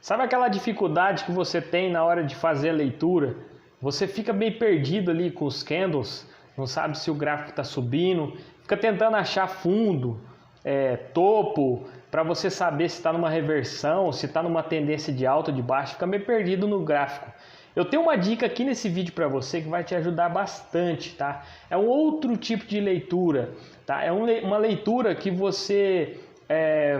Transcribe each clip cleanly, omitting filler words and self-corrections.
Sabe aquela dificuldade que você tem na hora de fazer a leitura? Você fica bem perdido ali com os candles, não sabe se o gráfico está subindo, fica tentando achar fundo, topo, para você saber se está numa reversão, se está numa tendência de alta ou de baixa, fica meio perdido no gráfico. Eu tenho uma dica aqui nesse vídeo para você que vai te ajudar bastante, tá? É um outro tipo de leitura, tá? É uma leitura que você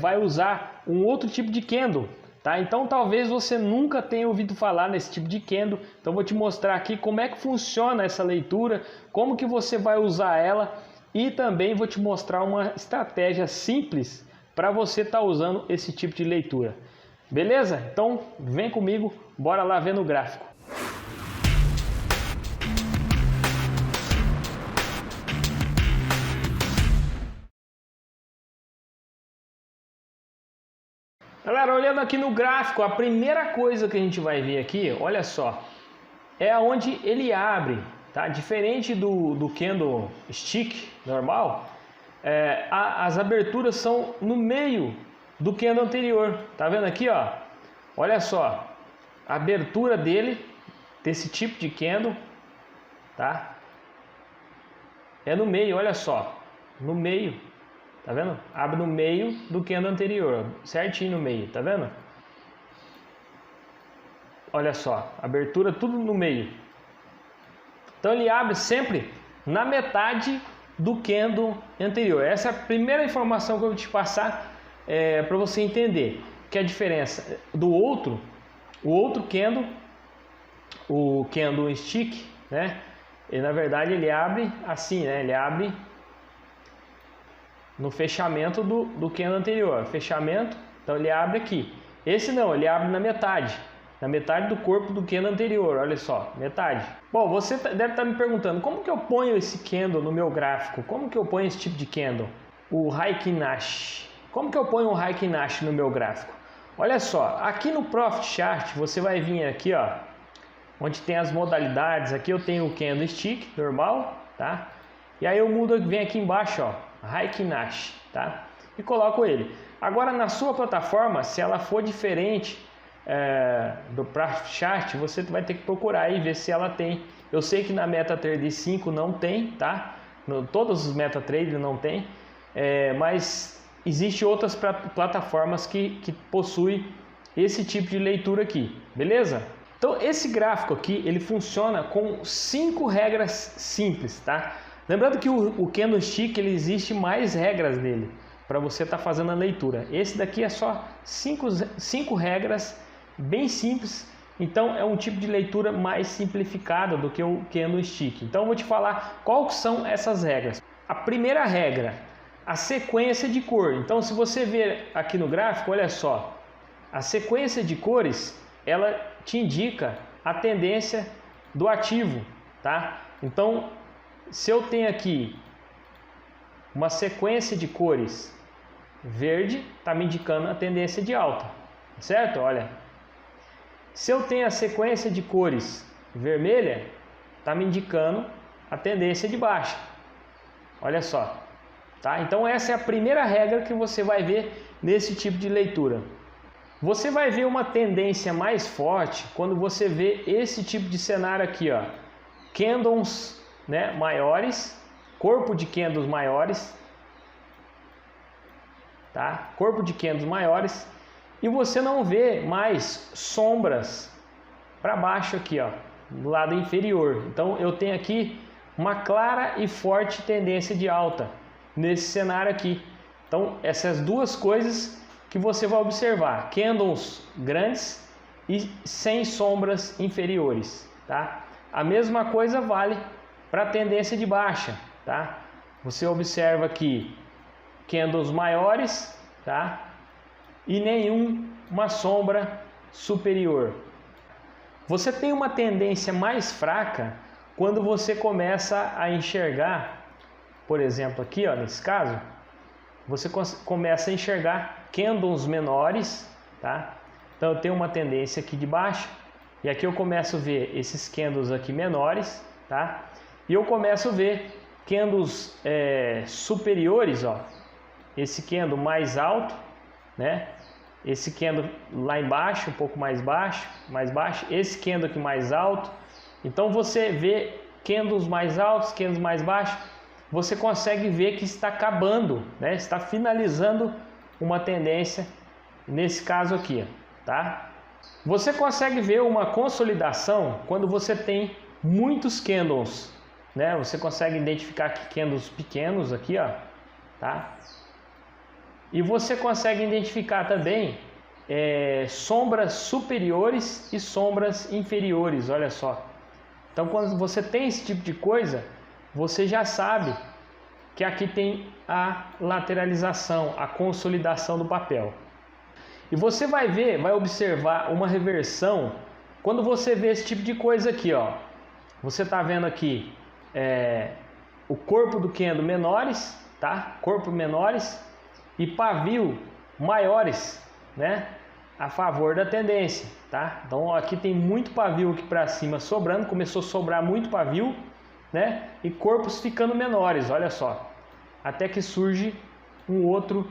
vai usar um outro tipo de candle, tá? Então talvez você nunca tenha ouvido falar nesse tipo de candle, então vou te mostrar aqui como é que funciona essa leitura, como que você vai usar ela e também vou te mostrar uma estratégia simples para você estar usando esse tipo de leitura. Beleza? Então vem comigo, bora lá ver no gráfico. Galera, olhando aqui no gráfico, a primeira coisa que a gente vai ver aqui, olha só, é onde ele abre, tá? Diferente do candle stick normal, as aberturas são no meio do candle anterior. Tá vendo aqui, ó? Olha só, a abertura dele, desse tipo de candle, tá? É no meio, olha só, no meio. Tá vendo? Abre no meio do candle anterior, certinho no meio, tá vendo? Olha só, abertura tudo no meio. Então ele abre sempre na metade do candle anterior. Essa é a primeira informação que eu vou te passar para você entender que a diferença do o outro candle, o candle stick, né? E na verdade ele abre assim, né? Ele abre no fechamento do candle anterior, fechamento, então ele abre aqui. Esse não, ele abre na metade do corpo do candle anterior, olha só, metade. Bom, você deve estar me perguntando, como que eu ponho esse candle no meu gráfico? Como que eu ponho esse tipo de candle? O Heikin Nash. Como que eu ponho o Heikin Nash no meu gráfico? Olha só, aqui no Profit Chart, você vai vir aqui, ó, onde tem as modalidades, aqui eu tenho o candlestick normal, tá? E aí eu mudo, vem aqui embaixo, ó, Heikin Nash, tá? E coloco ele. Agora na sua plataforma, se ela for diferente do Profit Chart, você vai ter que procurar e ver se ela tem. Eu sei que na MetaTrader 5 não tem, tá? Todos os MetaTrader não tem, mas existe outras plataformas que possuem esse tipo de leitura aqui, beleza? Então esse gráfico aqui, ele funciona com 5 regras simples, tá? Lembrando que o candlestick, ele existe mais regras nele para você estar fazendo a leitura. Esse daqui é só 5 regras bem simples, então é um tipo de leitura mais simplificada do que o candlestick. Então eu vou te falar quais são essas regras. A primeira regra, a sequência de cor. Então se você ver aqui no gráfico, olha só, a sequência de cores, ela te indica a tendência do ativo, tá? Então se eu tenho aqui uma sequência de cores verde, está me indicando a tendência de alta, certo? Olha, se eu tenho a sequência de cores vermelha, está me indicando a tendência de baixa. Olha só, tá? Então essa é a primeira regra que você vai ver nesse tipo de leitura. Você vai ver uma tendência mais forte quando você vê esse tipo de cenário aqui, ó, candles, né, maiores, corpo de candles maiores, tá? Corpo de candles maiores, e você não vê mais sombras para baixo aqui, ó, do lado inferior. Então eu tenho aqui uma clara e forte tendência de alta nesse cenário aqui. Então essas duas coisas que você vai observar, candles grandes e sem sombras inferiores, tá? A mesma coisa vale para a tendência de baixa, tá? Você observa aqui candles maiores, tá? E nenhuma sombra superior. Você tem uma tendência mais fraca quando você começa a enxergar, por exemplo, aqui, ó, nesse caso, você começa a enxergar candles menores, tá? Então eu tenho uma tendência aqui de baixa e aqui eu começo a ver esses candles aqui menores, tá? E eu começo a ver candles superiores, ó, esse candle mais alto, né? esse candle lá embaixo, um pouco mais baixo, esse candle aqui mais alto. Então você vê candles mais altos, candles mais baixos, você consegue ver que está acabando, né? Está finalizando uma tendência nesse caso aqui, tá? Você consegue ver uma consolidação quando você tem muitos candles, né? Você consegue identificar aqui candles pequenos aqui, ó, tá? E você consegue identificar também sombras superiores e sombras inferiores, olha só. Então quando você tem esse tipo de coisa, você já sabe que aqui tem a lateralização, a consolidação do papel. E você vai ver, vai observar uma reversão quando você vê esse tipo de coisa aqui, ó. Você está vendo aqui o corpo do candle menores, tá? Corpo menores e pavio maiores, né? A favor da tendência, tá? Então aqui tem muito pavio aqui para cima sobrando, começou a sobrar muito pavio, né? E corpos ficando menores, olha só. Até que surge um outro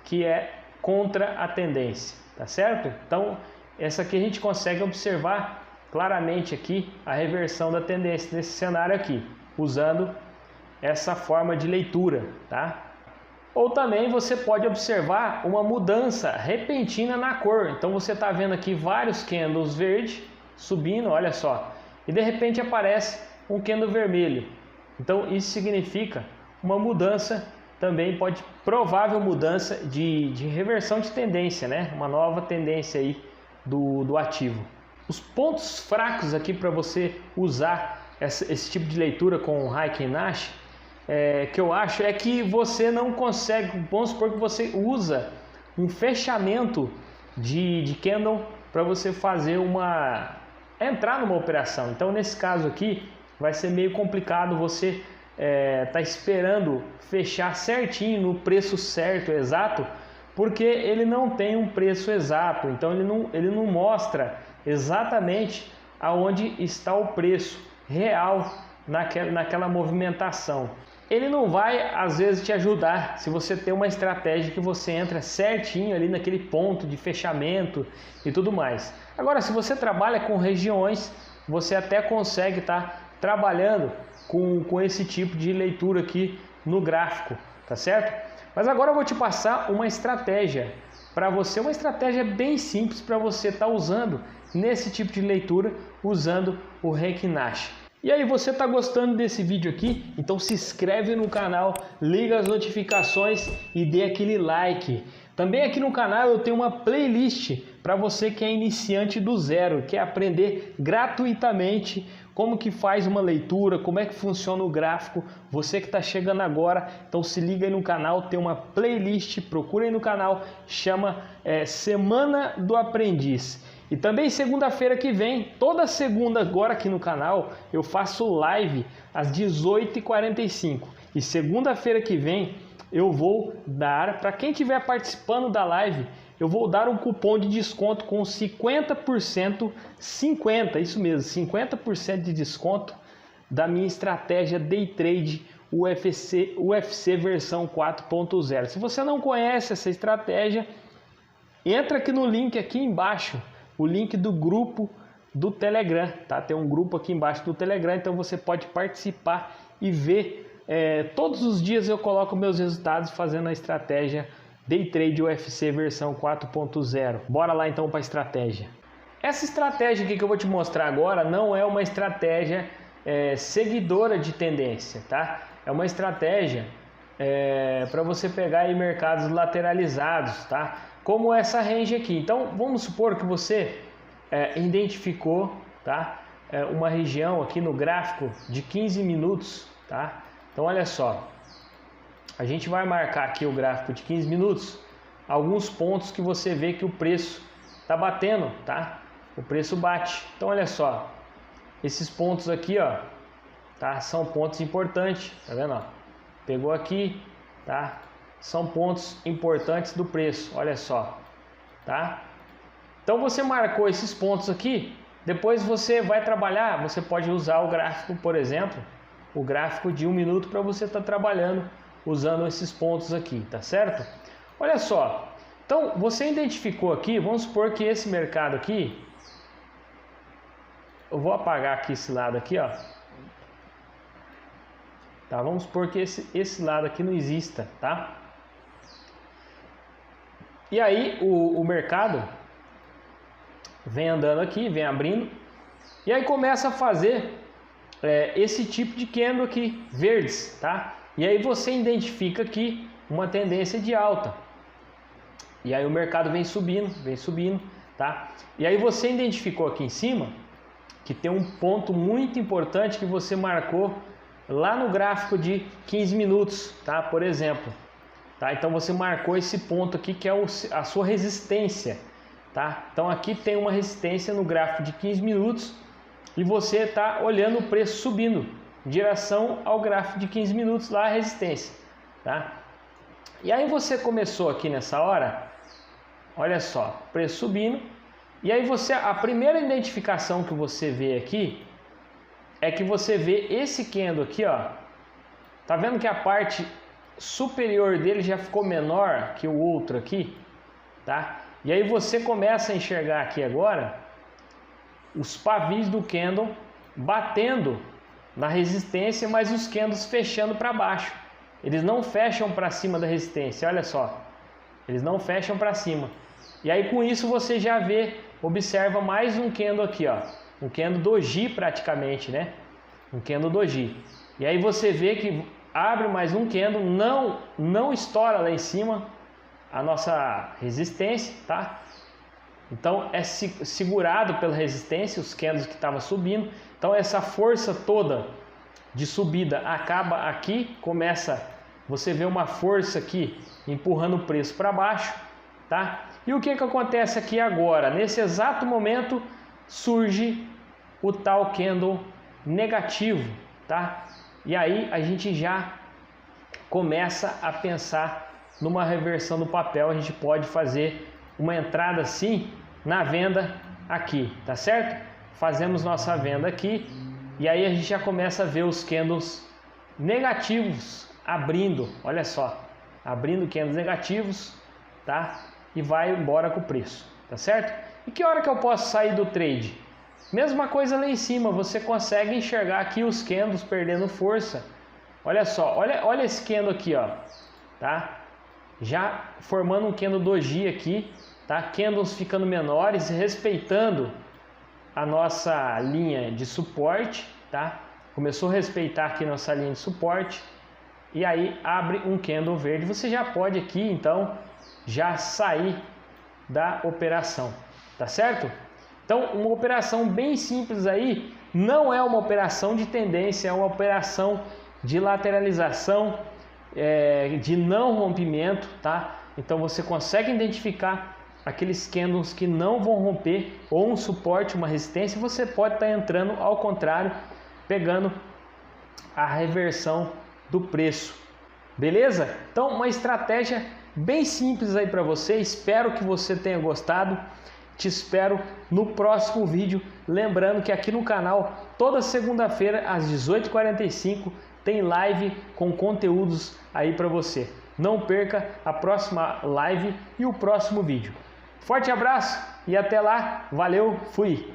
que é contra a tendência, tá certo? Então essa aqui a gente consegue observar claramente aqui a reversão da tendência nesse cenário aqui, usando essa forma de leitura, tá? Ou também você pode observar uma mudança repentina na cor. Então você está vendo aqui vários candles verdes subindo, olha só, e de repente aparece um candle vermelho. Então isso significa uma mudança, também provável mudança de reversão de tendência, né? Uma nova tendência aí do ativo. Os pontos fracos aqui para você usar esse tipo de leitura com o Heiken Nash, que eu acho é que você não consegue, vamos supor que você usa um fechamento de candle para você fazer entrar numa operação. Então nesse caso aqui vai ser meio complicado você tá esperando fechar certinho no preço certo, exato, porque ele não tem um preço exato. Então ele não mostra exatamente aonde está o preço real naquela movimentação. Ele não vai às vezes te ajudar se você tem uma estratégia que você entra certinho ali naquele ponto de fechamento e tudo mais. Agora, se você trabalha com regiões, você até consegue estar trabalhando com esse tipo de leitura aqui no gráfico, tá certo? Mas agora eu vou te passar uma estratégia para você, uma estratégia bem simples para você estar usando nesse tipo de leitura, usando o Heiken Nash. E aí, você está gostando desse vídeo aqui? Então se inscreve no canal, liga as notificações e dê aquele like. Também aqui no canal eu tenho uma playlist para você que é iniciante do zero, quer aprender gratuitamente como que faz uma leitura, como é que funciona o gráfico. Você que está chegando agora, então se liga aí no canal, tem uma playlist, procura aí no canal, chama Semana do Aprendiz. E também segunda-feira que vem, toda segunda agora aqui no canal, eu faço live às 18h45. E segunda-feira que vem eu vou dar, para quem estiver participando da live, eu vou dar um cupom de desconto com 50%, isso mesmo, 50% de desconto da minha estratégia Day Trade UFC versão 4.0. Se você não conhece essa estratégia, entra aqui no link aqui embaixo, o link do grupo do Telegram, tá? Tem um grupo aqui embaixo do Telegram, então você pode participar e ver. Todos os dias eu coloco meus resultados fazendo a estratégia Day Trade UFC versão 4.0. Bora lá então para a estratégia. Essa estratégia aqui que eu vou te mostrar agora não é uma estratégia seguidora de tendência, tá? É uma estratégia para você pegar aí mercados lateralizados, tá? Como essa range aqui. Então vamos supor que você identificou, tá? Uma região aqui no gráfico de 15 minutos, tá? Então olha só, a gente vai marcar aqui o gráfico de 15 minutos, alguns pontos que você vê que o preço está batendo, tá? O preço bate. Então olha só, esses pontos aqui, ó, tá? São pontos importantes, tá vendo? Ó? Pegou aqui, tá? São pontos importantes do preço, olha só, tá? Então você marcou esses pontos aqui, depois você vai trabalhar, você pode usar o gráfico, por exemplo, o gráfico de 1 minuto para você estar trabalhando usando esses pontos aqui, tá certo? Olha só, Então, você identificou aqui, vamos supor que esse mercado aqui, eu vou apagar aqui esse lado aqui, ó. Tá, vamos supor que esse lado aqui não exista, tá? E aí o mercado vem andando aqui, vem abrindo, e aí começa a fazer esse tipo de candle aqui, verdes, tá? E aí você identifica aqui uma tendência de alta. E aí o mercado vem subindo, tá? E aí você identificou aqui em cima que tem um ponto muito importante que você marcou lá no gráfico de 15 minutos, tá? Por exemplo, tá? Então você marcou esse ponto aqui que é a sua resistência, tá? Então aqui tem uma resistência no gráfico de 15 minutos e você está olhando o preço subindo em direção ao gráfico de 15 minutos lá, a resistência, tá? E aí você começou aqui nessa hora, olha só, preço subindo, e aí a primeira identificação que você vê aqui é que você vê esse candle aqui, ó. Tá vendo que a parte superior dele já ficou menor que o outro aqui, tá? E aí você começa a enxergar aqui agora os pavis do candle batendo na resistência, mas os candles fechando para baixo. Eles não fecham para cima da resistência, olha só. Eles não fecham para cima. E aí com isso você já observa mais um candle aqui, ó. Um candle doji praticamente, né? Um candle doji. E aí você vê que abre mais um candle, não estoura lá em cima a nossa resistência, tá? Então é segurado pela resistência, os candles que estavam subindo. Então essa força toda de subida acaba aqui, você vê uma força aqui empurrando o preço para baixo, tá? E o que acontece aqui agora? Nesse exato momento surge o tal candle negativo, tá? E aí a gente já começa a pensar numa reversão do papel. A gente pode fazer uma entrada assim na venda aqui, tá certo? Fazemos nossa venda aqui e aí a gente já começa a ver os candles negativos abrindo, olha só, abrindo candles negativos, tá? E vai embora com o preço, tá certo? E que hora que eu posso sair do trade? Mesma coisa lá em cima, você consegue enxergar aqui os candles perdendo força. Olha só, olha esse candle aqui, ó, tá? Já formando um candle doji aqui, tá? Candles ficando menores, respeitando a nossa linha de suporte, tá? Começou a respeitar aqui nossa linha de suporte e aí abre um candle verde. Você já pode aqui, então, já sair da operação, tá certo? Então, uma operação bem simples aí, não é uma operação de tendência, é uma operação de lateralização, de não rompimento, tá? Então você consegue identificar aqueles candles que não vão romper, ou um suporte, uma resistência, você pode estar entrando ao contrário, pegando a reversão do preço, beleza? Então uma estratégia bem simples aí para você, espero que você tenha gostado. Te espero no próximo vídeo, lembrando que aqui no canal, toda segunda-feira às 18h45 tem live com conteúdos aí para você. Não perca a próxima live e o próximo vídeo. Forte abraço e até lá, valeu, fui!